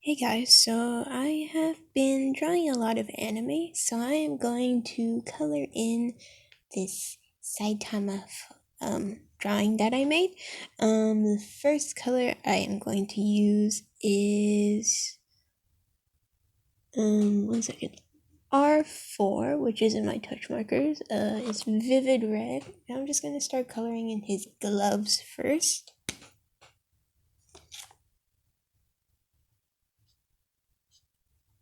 Hey guys, so I have been drawing a lot of anime, so I am going to color in this Saitama drawing that I made. The first color I am going to use is one second. R4, which is in my touch markers. It's vivid red. Now I'm just gonna start coloring in his gloves first.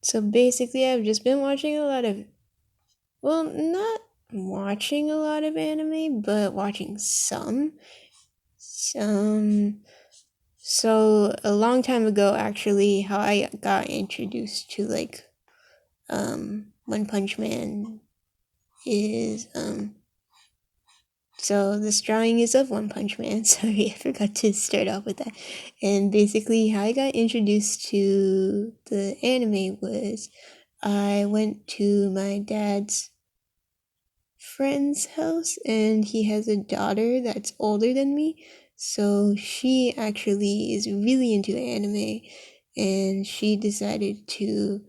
So basically, I've just been watching a lot of, well, not watching a lot of anime, but watching some. Um, so a long time ago, actually, how I got introduced to One Punch Man is so this drawing is of One Punch Man. Sorry, I forgot to start off with that. And basically, how I got introduced to the anime was I went to my dad's friend's house, and he has a daughter that's older than me. So she actually is really into anime, and she decided to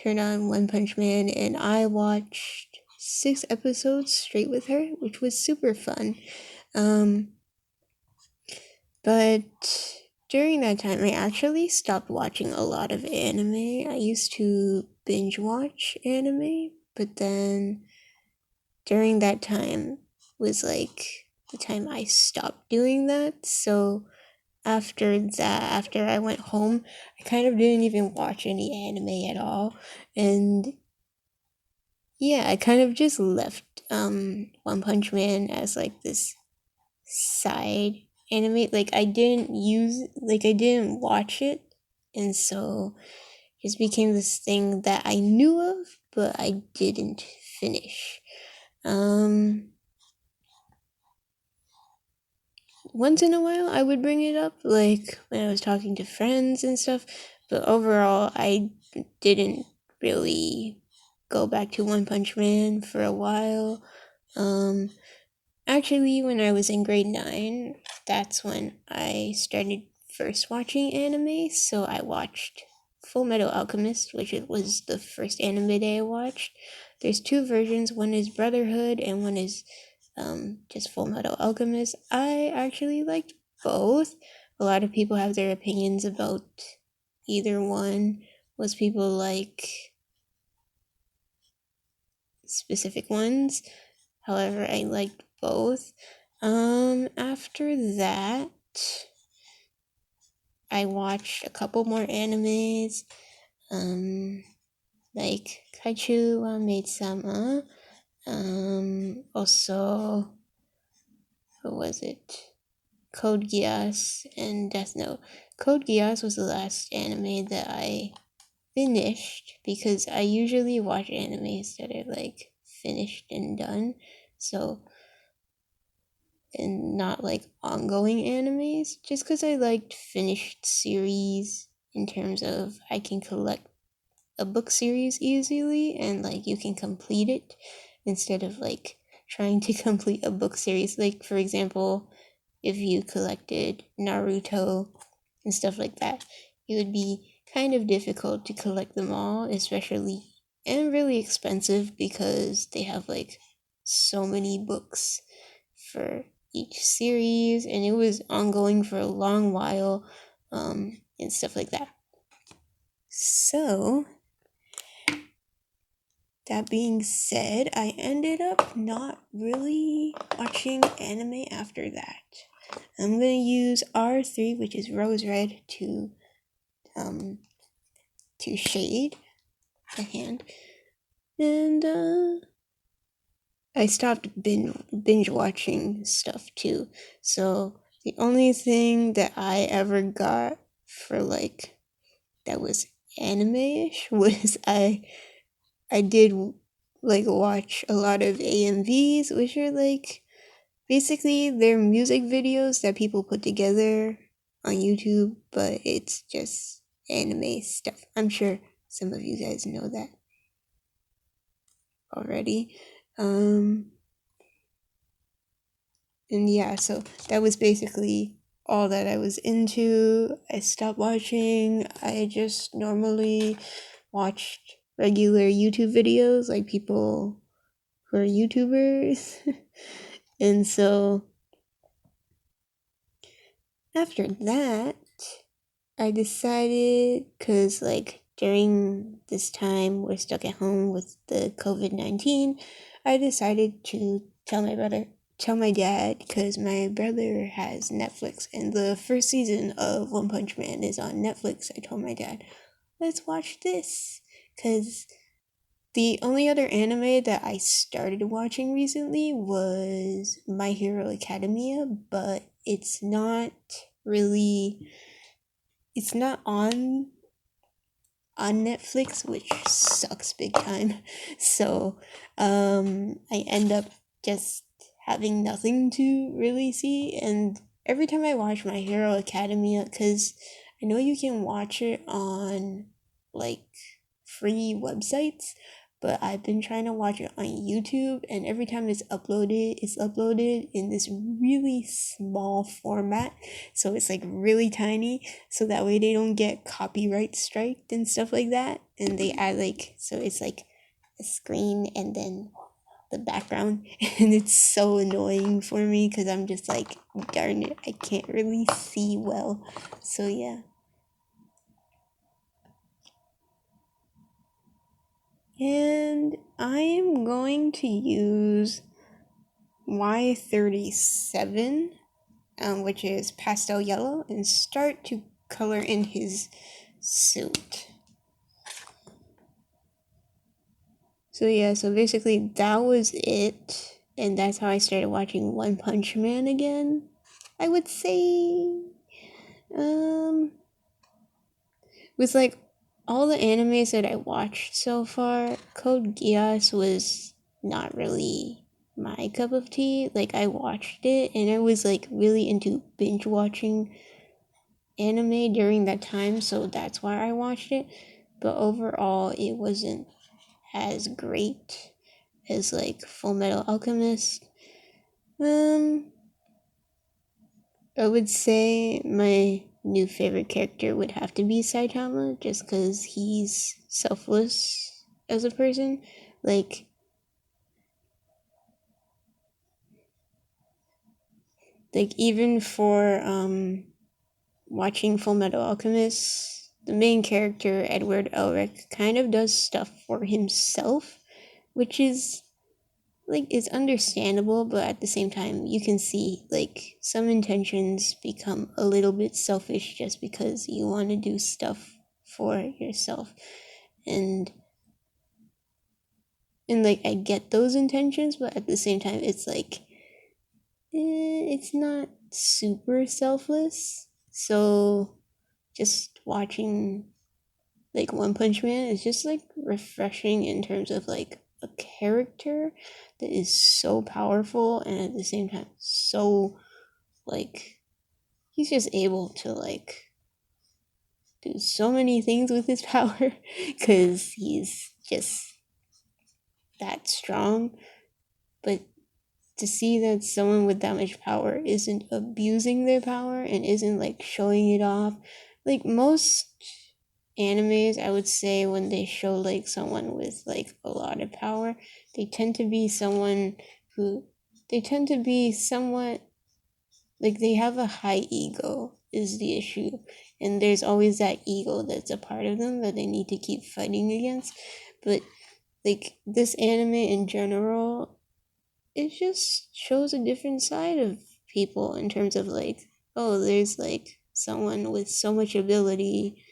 turn on One Punch Man, and I watched 6 episodes straight with her, which was super fun. Um, but during that time, I actually stopped watching a lot of anime. I used to binge watch anime, but then during that time was like the time I stopped doing that. So after I went home, I kind of didn't even watch any anime at all. And yeah, I kind of just left One Punch Man as like this side anime. I didn't watch it, and so it just became this thing that I knew of, but I didn't finish. Um Once in a while I would bring it up, like when I was talking to friends and stuff, but overall I didn't really go back to One Punch Man for a while. Um, Actually, when I was in grade 9, that's when I started first watching anime, so I watched Full Metal Alchemist, which was the first anime that I watched. There's two versions, one is Brotherhood and one is just Full Metal Alchemist. I actually liked both. A lot of people have their opinions about either one. Most people like specific ones. However, I liked both. After that, I watched a couple more animes. Like Kaichu wa Maid Sama. Also, what was it? Code Geass and Death Note. Code Geass was the last anime that I finished because I usually watch animes that are like finished and done. So, and not like ongoing animes, just because I liked finished series in terms of I can collect a book series easily and like you can complete it instead of like trying to complete a book series. Like, for example, if you collected Naruto and stuff like that, it would be kind of difficult to collect them all, especially, and really expensive because they have like so many books for each series, and it was ongoing for a long while, and stuff like that. So, that being said, I ended up not really watching anime after that. I'm gonna use R3, which is rose red, um to shade the hand, and I stopped binge watching stuff too. So the only thing that I ever got for like that was anime-ish was I did like watch a lot of AMVs, which are like basically they're music videos that people put together on YouTube, but it's just anime stuff. I'm sure some of you guys know that already. And yeah, so that was basically all that I was into. I stopped watching. I just normally watched regular YouTube videos, like people who are YouTubers. And so after that, I decided, because like during this time we're stuck at home with the COVID-19, I decided to tell my dad, because my brother has Netflix and the first season of One Punch Man is on Netflix. I told my dad, let's watch this, because the only other anime that I started watching recently was My Hero Academia, but really it's not on Netflix, which sucks big time. So I end up just having nothing to really see. And every time I watch My Hero Academia, because I know you can watch it on like free websites, but I've been trying to watch it on YouTube, and every time it's uploaded in this really small format, so it's like really tiny, so that way they don't get copyright striked and stuff like that. And they add like, so it's like a screen and then the background, and it's so annoying for me because I'm just like, darn it, I can't really see well. So yeah. And I am going to use Y37, which is pastel yellow, and start to color in his suit. So yeah, so basically that was it, and that's how I started watching One Punch Man again. I would say, um, with like all the animes that I watched so far, Code Geass was not really my cup of tea. Like I watched it and I was like really into binge watching anime during that time, so that's why I watched it. But overall, it wasn't as great as like Full Metal Alchemist. Um, I would say my new favorite character would have to be Saitama, just because he's selfless as a person. Like, even for watching Full Metal Alchemist, the main character Edward Elric kind of does stuff for himself, which is like is understandable, but at the same time you can see like some intentions become a little bit selfish just because you want to do stuff for yourself. and and like I get those intentions, but at the same time it's like it's not super selfless. So just watching like One Punch Man is just like refreshing in terms of like a character that is so powerful and at the same time so like he's just able to like do so many things with his power because he's just that strong. But to see that someone with that much power isn't abusing their power and isn't like showing it off, like most animes, I would say, when they show like someone with like a lot of power, they tend to be someone who they tend to be somewhat like they have a high ego is the issue, and there's always that ego that's a part of them that they need to keep fighting against. But like this anime in general, it just shows a different side of people in terms of like, oh, there's like someone with so much ability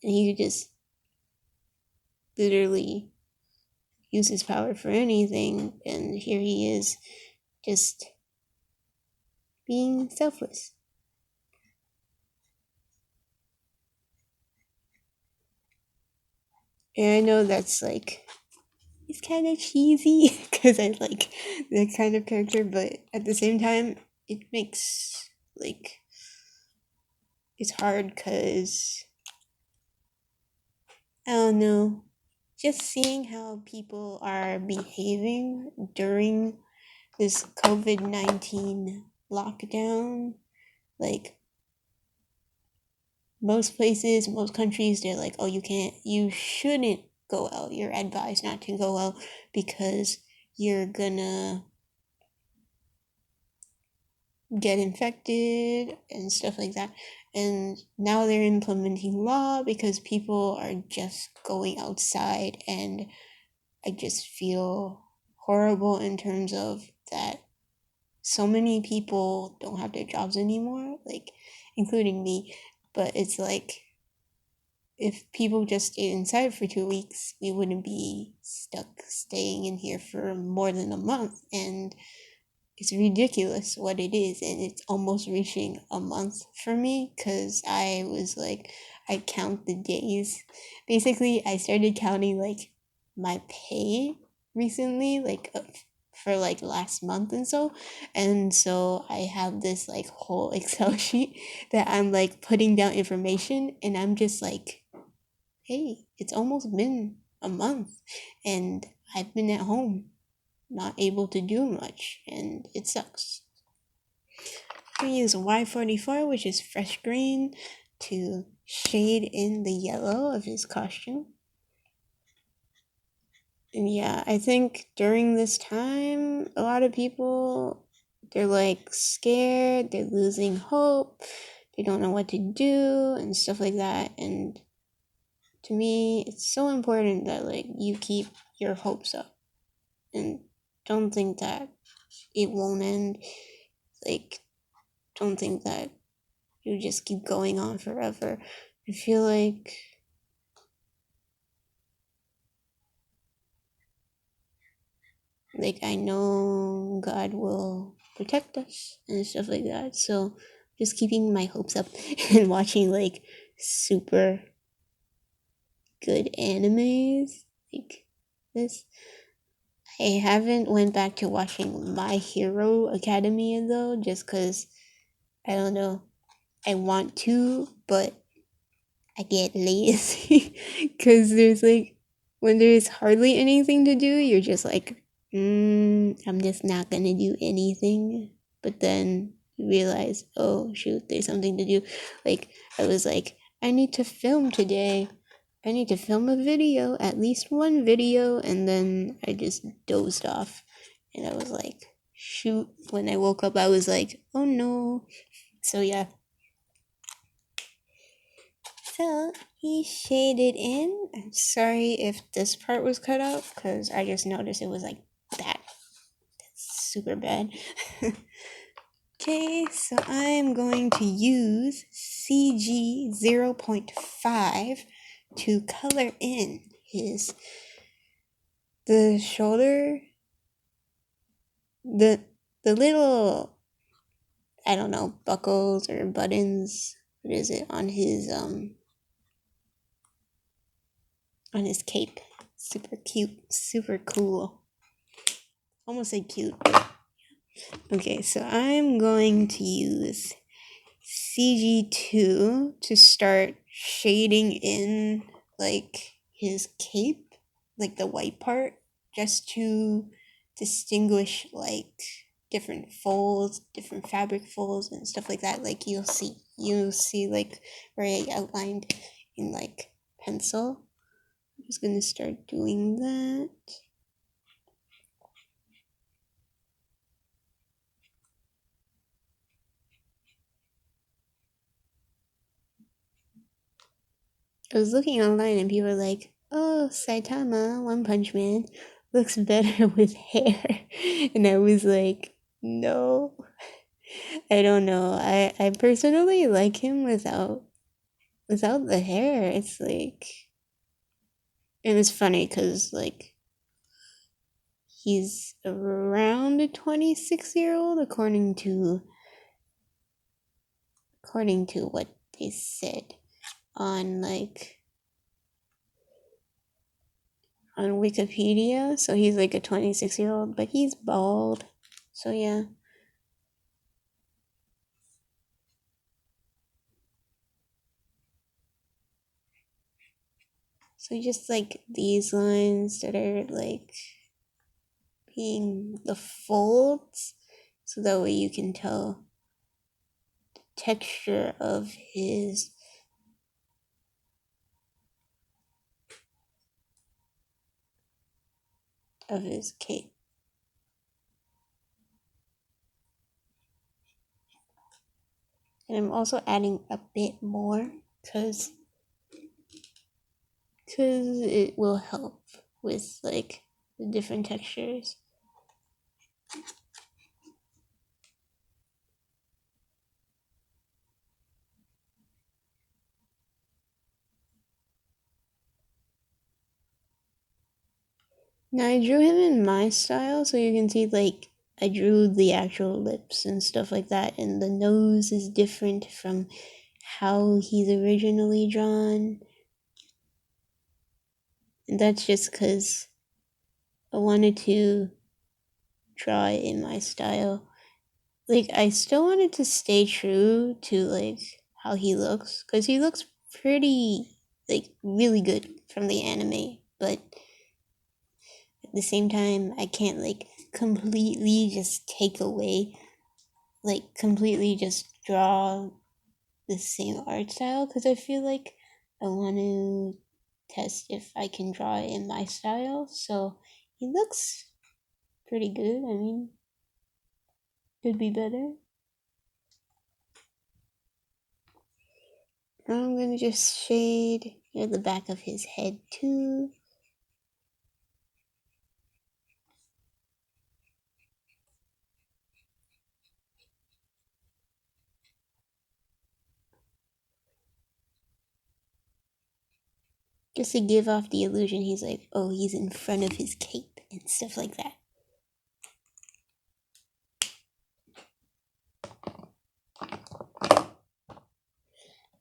and he could just literally use his power for anything, and here he is just being selfless. And I know that's like it's kind of cheesy because I like that kind of character, but at the same time, it makes like it's hard because I don't know, just seeing how people are behaving during this COVID-19 lockdown, like most places, most countries, they're like, oh, you shouldn't go out. You're advised not to go out because you're gonna get infected and stuff like that. And now they're implementing law because people are just going outside, and I just feel horrible in terms of that so many people don't have their jobs anymore, like including me. But it's like if people just stayed inside for 2 weeks, we wouldn't be stuck staying in here for more than a month. And it's ridiculous what it is, and it's almost reaching a month for me because I was like, I count the days. Basically, I started counting like my pay recently, like for like last month and so I have this like whole Excel sheet that I'm like putting down information, and I'm just like, hey, it's almost been a month, and I've been at home not able to do much, and it sucks. I'm gonna use Y44, which is fresh green, to shade in the yellow of his costume. And yeah, I think during this time, a lot of people, they're like scared, they're losing hope, they don't know what to do, and stuff like that. And to me, it's so important that like you keep your hopes up and don't think that it won't end. Like, don't think that you just keep going on forever. I feel like I know God will protect us and stuff like that. So just keeping my hopes up and watching like super good animes like this. I haven't went back to watching My Hero Academia though, just cause I don't know. I want to, but I get lazy because there's like when there's hardly anything to do, you're just like, I'm just not gonna do anything. But then you realize, oh shoot, there's something to do. Like I was like, I need to film today. I need to film a video, at least one video, and then I just dozed off, and I was like, shoot. When I woke up, I was like, oh no. So yeah, so he shaded in. I'm sorry if this part was cut out because I just noticed it was like that. That's super bad. Okay, so I'm going to use CG 0.5 to color in the shoulder, the little, I don't know, buckles or buttons. What is it on his cape? Super cute, super cool. Almost say cute. Okay, so I'm going to use CG2 to start shading in like his cape, like the white part, just to distinguish like different folds, different fabric folds and stuff like that. Like you'll see like where I outlined in like pencil. I'm just gonna start doing that. I was looking online and people were like, oh, Saitama, One Punch Man, looks better with hair. And I was like, no, I don't know. I personally like him without the hair. It's like, it was funny because like he's around a 26-year-old according to what they said on like on Wikipedia. So he's like a 26-year-old, but he's bald. So yeah. So just like these lines that are like being the folds, so that way you can tell the texture of his of his cape. And I'm also adding a bit more because it will help with like the different textures. Now I drew him in my style, so you can see like I drew the actual lips and stuff like that, and the nose is different from how he's originally drawn. And that's just because I wanted to draw it in my style. Like I still wanted to stay true to like how he looks, because he looks pretty like really good from the anime, but at the same time I can't like completely just take away, like completely just draw the same art style, because I feel like I want to test if I can draw it in my style. So he looks pretty good. I mean, could be better. I'm gonna just shade near the back of his head too. Just to give off the illusion he's like, oh, he's in front of his cape and stuff like that.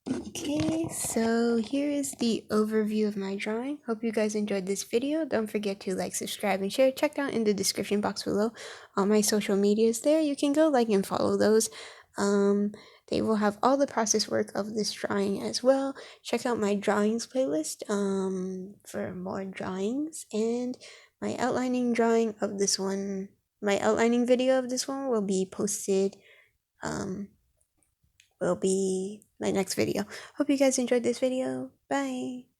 Okay, so here is the overview of my drawing. Hope you guys enjoyed this video. Don't forget to like, subscribe, and share. Check out in the description box below all my social medias there. You can go like and follow those. They will have all the process work of this drawing as well. Check out my drawings playlist for more drawings, and my outlining drawing of this one. My outlining video of this one will be posted will be my next video. Hope you guys enjoyed this video. Bye.